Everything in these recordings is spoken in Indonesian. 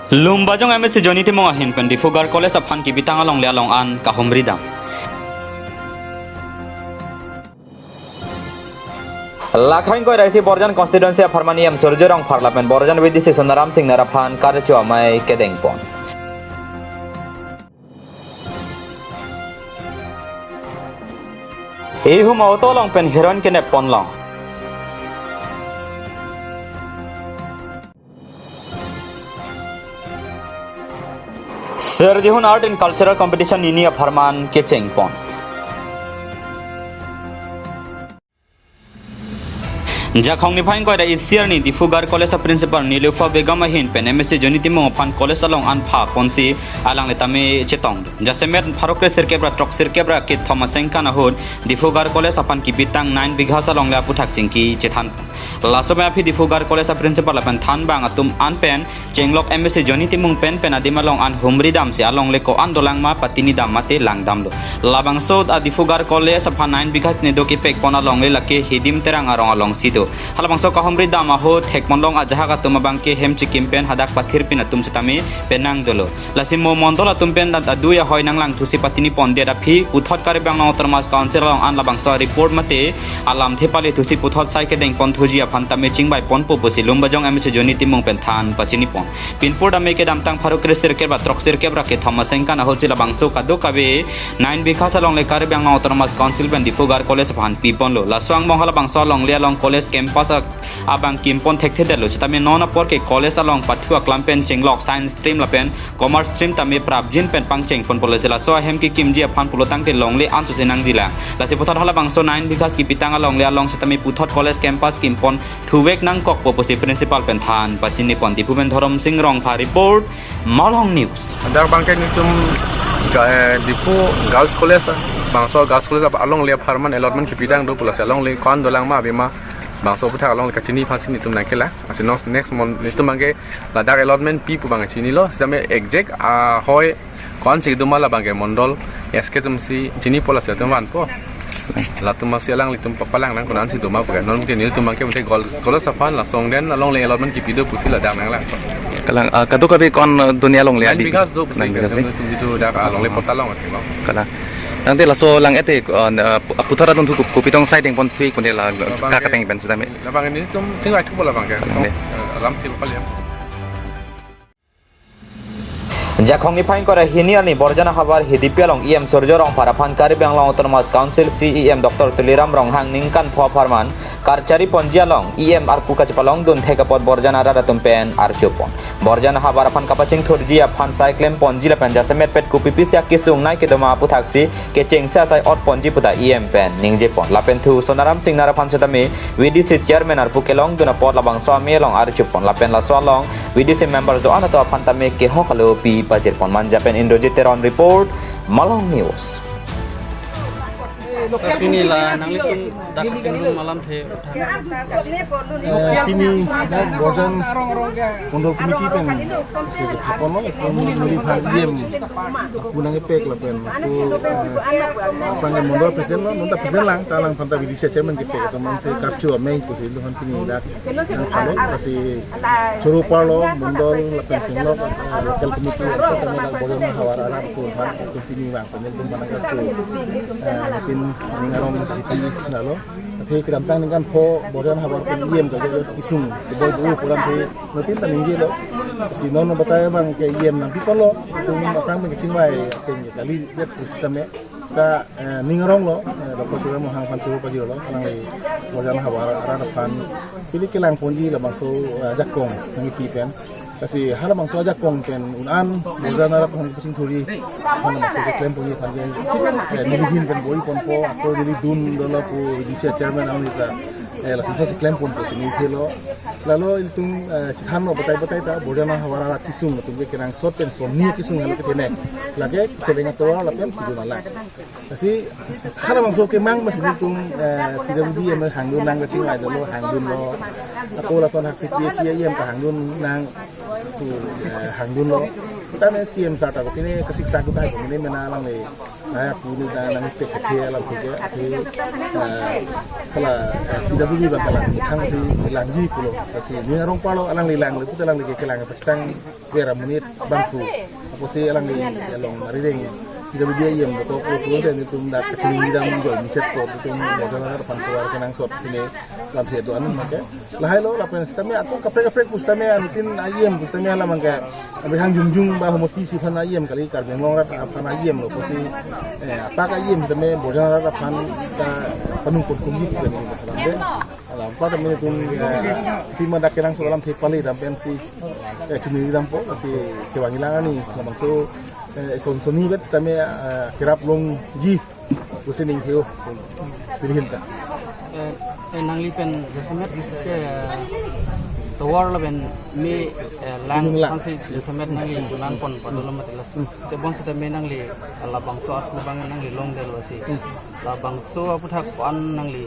Lumbajong MSc Joni Timong ahin pen di Fugar College aphan ki bitang along le along an kahomridam. Lakhain koi raisi Borjan constituency Farmaniam Surjorong Parliament Borjan Vidisi Sonaram Singh Naraphan Karchu Amai Kedengpon. Ihu mau tolong pen heron kene ponlong. Serjihun art and cultural competition ini Farman Kecengpon. Jakhong ni phain koi da isiar ni di Fugar College principal Nilufa Begum ahin pen MSc Joni Timong aphan college along an pha ponsi alang letame chetong jasemet pharokre sirkebra trok sirkebra ke Thomas Sengkan ahud di Fugar College aphan ki bitang 9 bigha salong la puthak chingki chethan lasome aphi di Fugar College principal apan than bang atum an pen chenglok MSc Joni Timong pen adimalong an humri dam se along leko andolang ma patini dam mate langdam lo labang sod di Fugar College aphan 9 bigha ne doki pek pona long le lake hidim terang arong along sido halabang so kahomri dam aho thekmonlong ajaha tuma bangke hemchi kimpen hadak pathir pin atum sitami penang dolo lasimo mondola tumpen da duya hoy nang lang thusi patini ponde da phi puthot kare bang nang termas council long an labang so report mate alam thepali thusi puthot sai ke deng pon thuji aphan tame chingbai pon po bosi lumbajong MSc Joni Timong pen than pachini pon pinpur da me ke dam tang pharuk kristir ke ba trok sir ke bra ke Thomas Sengkan aho chila bang so kado kabe 9 bikha salong le kare bang nang termas council ben di Fugar College aphan pipon lo laswang mong hala bang so long le long college campus abang kimpon thekte delo sitame nona por ke college along pathua klampen chenglok science stream lapen commerce stream tame prabjin pen pangcheng pon polesela so hem ki kimji aphan pulotang te longle ansu senang jila lase puthot hala bangso 9 bikas ki pitang along le along sitame puthot college campus kimpon thuwek nang kok poposi principal pen than pachini pon dipuben thorom sing rong pha report Malong News andar bangke nitum dipu girls college bangso girls college along le farman allotment ki pitang do pulas along le kon dolang ma bema bangso puthak along le kachini phasin nitum nangkela ase next mon nitum bangke ladak allotment pi pu bang chini lo same exact hoy kon si dumala bangke mondol eske tum si chini pola se tum wan po latum masih alang litum papalang nang konan si duma bukan non mungkin itu bangke mungkin gol safan la song den along le allotment ki pido pusi ladak nang la kalang kadu kabe kon dunia long le adi bigas do pusi tum itu dak along le potalong ati kalang nanti laso lang ete putara don tuku kupitong siding pon tui kunde la kakateng ben sudame labang ini tum tinggal tu bola bangke alam ti palia Jakhong ni phain kora hinial ni Borjana Habar Hidipialong EM Surjorong Paraphan Kari Banglang Autonomous Council CEM Dr. Tuliram Ronghang Ningkan Phwa Farman Karchari Ponjialong EM Arpuka Chapalong Dun Thekapot Borjana Rada Tumpen Archupon Borjana Habar Aphan Kapaching Thurji Aphan Cyclem Ponji Lapen Jasemet Pet Kupipis Yak Kisung Nai Kedoma Puthaksi Ke Chengsa Sai Ot Ponji Puta EM Pen Ningjepon Lapen Thu Sonaram Singh Naraphan Setami VDC Chairman Arpukelong Duna Pot Labang Swami Long Archupon Lapen Laswalong VDC members do anato Aphan Tame Ke Hokalo Pi Pajir pon Manjapen Indojit Teron Report Malong News Pini lah nang litung dak cenderung malam the pini Borjan Kondol Komiti pen si Japono muri phagiem punang epek la pen tu pangan mondol presiden lo nonta presiden lang talang fanta vidisya chairman kipek teman se karchu ameng ku si luhan pini dak yang khalo kasi churu parlo mondol la pen singlok local committee ko tamen Borjan hawara arab tu fan tu pini bang pen pun panang karchu pin ningarong jipi nalo the kram tang ningan pho Borjan habar pen iem ka kisung boy bu puram the notin ta ningje lo si non bataya bang ke iem na pipolo tung apang pen kisingwai pen kali det system ne ka ningarong lo Dr. Tuliram Mohang Phan Churu Pagi lo kanang le Borjan habar arana pan pilih kelang ponji la bangso jakong ngi pipen kasi hala bangso jakong pen unan Borjan arap hang pusing thuri hala bangso ke claim ponji kan nilihim kan boy ponpo ako nili dun dolo ko disia chairman ang nita la sinfa si claim ponpo sini thelo lalo itung chitham no batai ta Borjan hawara kisung tu ke kerang sot pen somni kisung hala ke tene lage chebenga to la pen kidu mala kasi hala bangso ke mang masih itung tidak budi yang hangdun nang kecing lai dolo hangdun lo ako la son hak si yem ka hangdun nang tu hangdun lo kita ne CM sata ko kini kasiksa ko tay ko ni menalang le ay puni da nang tek ke alam ke kala tidak CWD bakalan thang si langji pulo kasi ni arong palo alang lilang lu puta lang lagi kelang pastang vera menit bangku ako si alang li along marideng CWD yem ko pulo dan itu ndak kecil dang menjol micet ko itu modal pan keluar kenang sot ini lam hedo anu maka lahai lo lapen sistemnya aku kapre sistemnya antin ayem sistemnya lah mangka abihang jungjung bah mesti si pan ayem kali kar bengong rat pan ayem lo ko si apa ka ayem sistemnya bojan rat pan ka panung ko kunji ko ni lambe alam pada menitun tima dak kenang so dalam thepali dan pensi cumi dampo si kewangilangan ni lamang so soni bet sistemnya kirap long ji kusining hiu pilihin ka nangli pen jasamet ke tawar laben me lang sansi jasamet nangli lan pon padolam matelas sebon sita me nangli labang so aku bang nangli long del wasi labang so apu thak pan nangli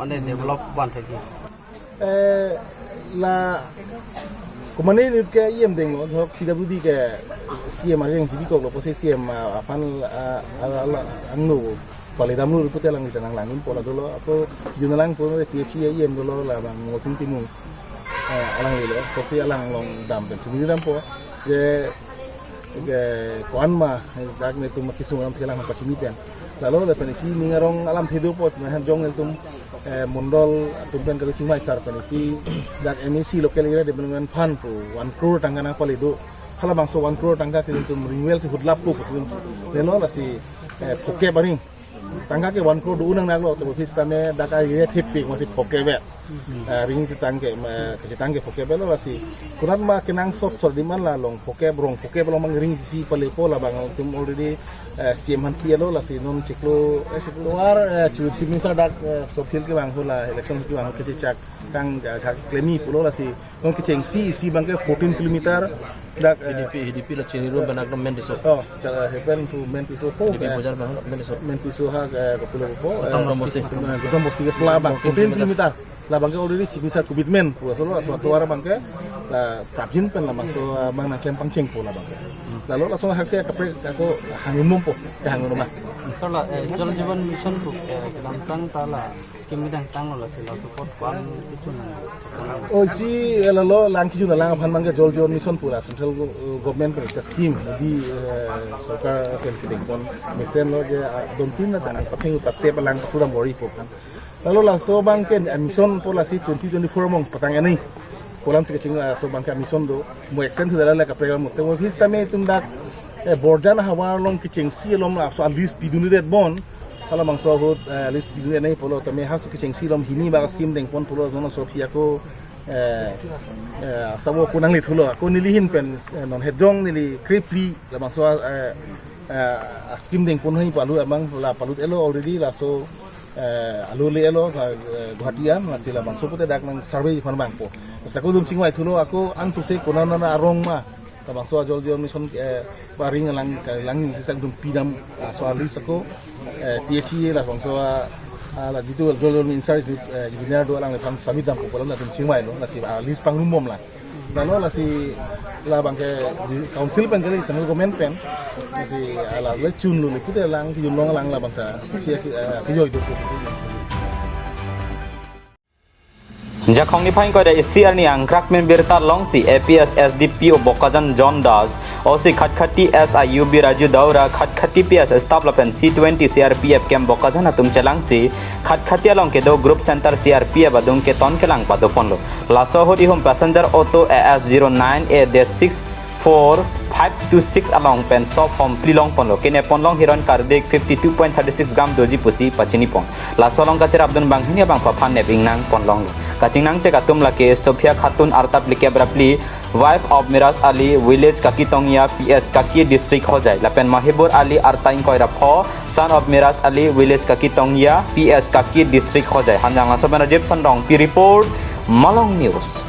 mane develop ban thaki la kumane ni ke yem deng no CWD ke CM yang sini kok lo posisi CM apan angno pale damlu putel lang ditang langin pola dulu aku junalang pun TC yem dulu lah bang ngosing timu alang dulu posisi alang long dam dan sini dam po je kuan ma dak ne tum kisu alam kelang apa sini pian lalu lepas ini ngarong alam hidup pot mahan jong itu mondol tumpen kalau cuma isar penisi dak emisi lokal ira di benungan fan pu 1 crore tangga na pale do hala bangso 1 crore tangga itu renewal si hudlap pu kesun lelo la si poke baring tangga ke 1 crore do unang naglo to sisteme dak ira thipi masih poke be ring si tangge poke be lo la si kuran ma kenang sot sot di man la long poke belong mang ring si pale po la bang tum already CM han kielo la si non ciklo luar cu si misal dak sopil ke bang hula election ki bang ke cak kang klemi pulo la si non ke ceng si bang ke 14 km dak HDP la chini ro banak no men diso oh cara hepen tu men tiso po bojar bang men tiso ha ke pulo po tong mosi ke pula bang 14 km la bang ke already cik misal commitment pulo solo suatu ara bang ke la prabjin pen la bang so bang na klem pangceng pula bang lalu langsung hasil kapre aku hangum po ke hangum rumah kalau jal jiwan mission tu kelantang tala kimidang tangol la sila support pan itu oh si lalu langki juga lang pan mangga jol mission pula central government per scheme di sokar penting pon mesen lo je dontin na tanang pating utate palang pura mori po kan lalu langsung bangken mission pula si 2024 mong patang ini pulang sekecing so bangka mission do mo extend tu dalam ka program mo temo his tame tundak borjan hawa long kicing si lom so at least biduni red bon kalau bang so hot list biduni nei polo tame ha so kicing si lom hini ba scheme deng pon polo zono sofia ko sabo kunang lit hulo ko nilihin pen non hedong nili kripli la bang so scheme deng pon hi palu abang la palut elo already la so aluli elo Guhatian masih lah bang so pute dak nang survey fan bang po sako dum singwai thulo ako ang suse kunana na arong ma tabang so jol mission paring lang sisang dum pidam so alis ako THC lah bang so ala gitu jol inside engineer do lang pang samidam po pala na dum singwai no nasi alis pang rumom lah lalu lah si la bang ke council pen kali sama government pen si ala lecun lu pute lang jumlong lang la bang ta si kijo itu Jakhong ni phain ko da SCR ni angkrak men berta long si APS SDP o Bokajan John Das o si khatkhati SIUB Raju Daura khatkhati PS staff lapen C20 CRPF kem Bokajan atum chelang si khatkhati along ke do group center CRPF adung ke ton kelang pado ponlo laso hodi home passenger auto AS09A-6 4526 along pen soft from Plilong ponlo kene ponlong hiron kardik 52.36 gram doji pusi pachini pon la solong kacer abdun bang hinia bang paphan ne bingnang ponlong kaching nang che katum lake Sophia Khatun Artap like brapli wife of Miras Ali village Kakitongya PS Kaki district hojai lapen Mahibur Ali Artain koira pho son of Miras Ali village Kakitongya PS Kaki district hojai hanjang asobana Jepson Rong P report Malong News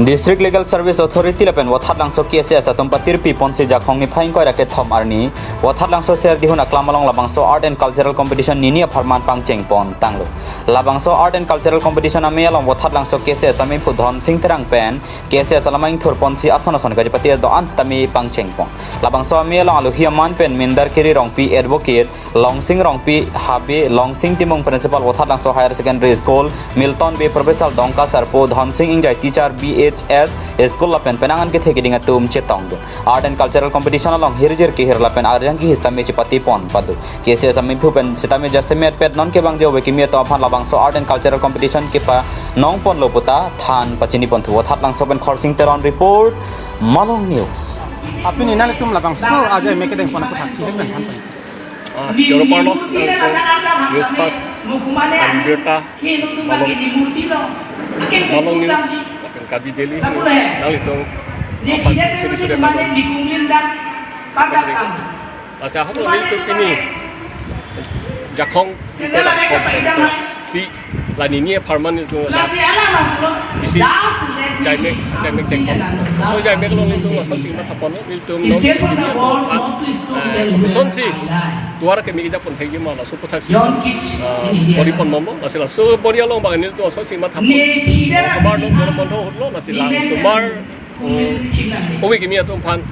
District Legal Service Authority lapen wathat langso KSS atom patir pi ponsi jakhong ni phaing koi rake thom arni wathat langso ser dihuna klamalong labangso art and cultural competition nini farman pangcheng pon tanglo labangso art and cultural competition ame along wathat langso KSS ame phudhon singterang pen KSS alamaing thur ponsi ason gajapati do ans tami pangcheng pon labangso ame along alu hiaman pen mindar kiri rong pi advocate longsing rong pi habe longsing timong principal wathat langso higher secondary school Milton Bay professor dongka sarpo dhonsing ingjai teacher BHS school lapen penangan ke thegi dinga tum chetong art and cultural competition along hirjir ki hirlapen arjang ki histame chipati pon padu KSS ami phupen sitame jasemet pet non ke bang je we kimia to phan labang so art and cultural competition ke pa nong pon loputa than pachini pon thu that lang so pen khorsing teron report Malong News apni nang tum labang so aja make deng pon aku thak ben han Europarlo, News Pass, Alberta, Malong News, Kabi Delhi, Nalito, Masih aku belum itu ini, Jakong, si Laninia Parman itu, isi Jaimek Tengkon, so Jaimek lo itu masuk sih mata pon itu, sonsi. Tuara kami kita pun tegi mana so putak body pon momo masih lah so body along bagan itu so sih mat hapon semar dong dalam pon lo masih lah semar owi kami itu pan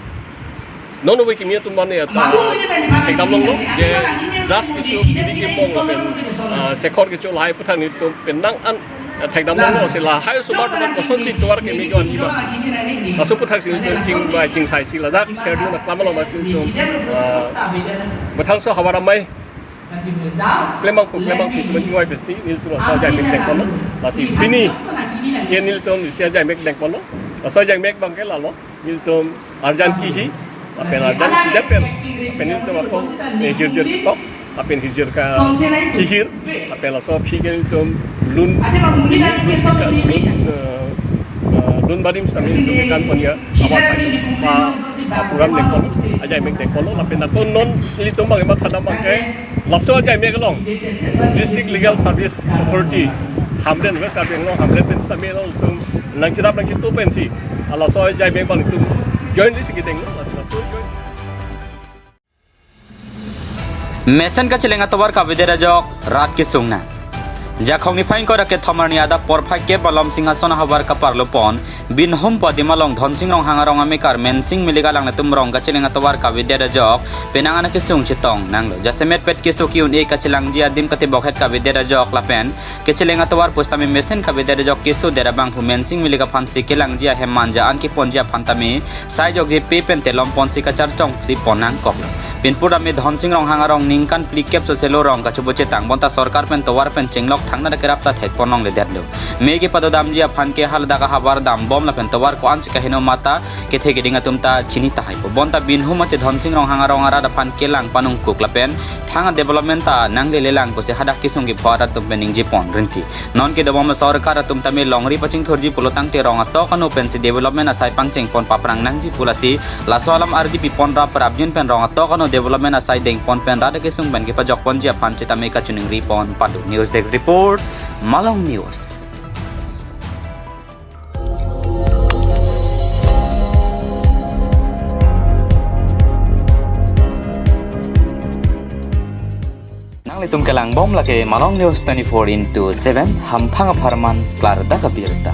non owi kami itu mana ya ekam long lo je das itu kini kipong lo pen sekor kecil lahai putak itu penang an tekdam long lo masih lah hai semar dong so sih tuara kami itu aniba masuk putak sih itu jing sai sih lah dak share dulu nak lama lo masih itu Batang so hawa ramai, Lemang menjual besi, nil tu rasa jai mek deng masih bini, kian nil tu sia jai mek deng pono, rasa jai mek bang ke lalu, nil tu arjan kihi, apen arjan sudah pen nil tu apa, hijir kok, apen hijir ka kihir, apen rasa pi nil tu lun badim sami tu kan punya awal program nek polo ajai mek nek polo lapen naton non litum bang emat thada bang ke laso ajai mek long District Legal Service Authority hamden west ka beng long hamden pen sami long tum nang chirap nang chitu pensi alaso ajai mek bang tum join di sikiteng laso join Mesen ka chilenga tawar ka bidera jok rat ki sungna Jakhong ni phaing ko rake thomar ni ada por phai ke balom singhason habar ka parlo pon bin hom padima long dhonsing rong hangarong ame kar mensing miliga lang na tumrong ka chilenga tawar ka vidya jok penangana ki sung chitong nanglo jasemet pet ki suki un e ka chilang ji adim kate bokhet ka vidya jok lapen ke chilenga tawar postami mesen ka vidya jok ki su dera bang hu mensing miliga phansi ke lang ji hemanja an ki ponja phantami sai jok je pe pen te lom ponsi ka char chong si ponang kok Pinpur ame dhonsing rong hangarong ningkan plikep so selo rong ka chubo chetang bonta sarkar pen tawar pen chenglok thangna kerap ta thek ponong le derlo mege padodam ji aphan ke halda ka habar dam bom la pen tawar ko ansi ka hino mata ke thege dinga tumta chini ta haipo bonta binhu mate dhonsing rong hangarong ara da phan ke lang panung kuk la pen thanga development ta nangle le lang ko se hada kisungi phara tum pening ji pon rinti non ke dawam sarkar tum tame longri paching thorji polotang te rong to kan open si development asai pangcheng pon paprang nangji pulasi lasoalam rdp pon ra prabjin pen rong to kan development asai deng pon pen rada ke sung ban ke pajok pon ji aphan chitame ka chuning ri pon padu news desk report Malong News Nang litum kelang bom lake Malong News 24/7 ham phanga pharman klar da ka birta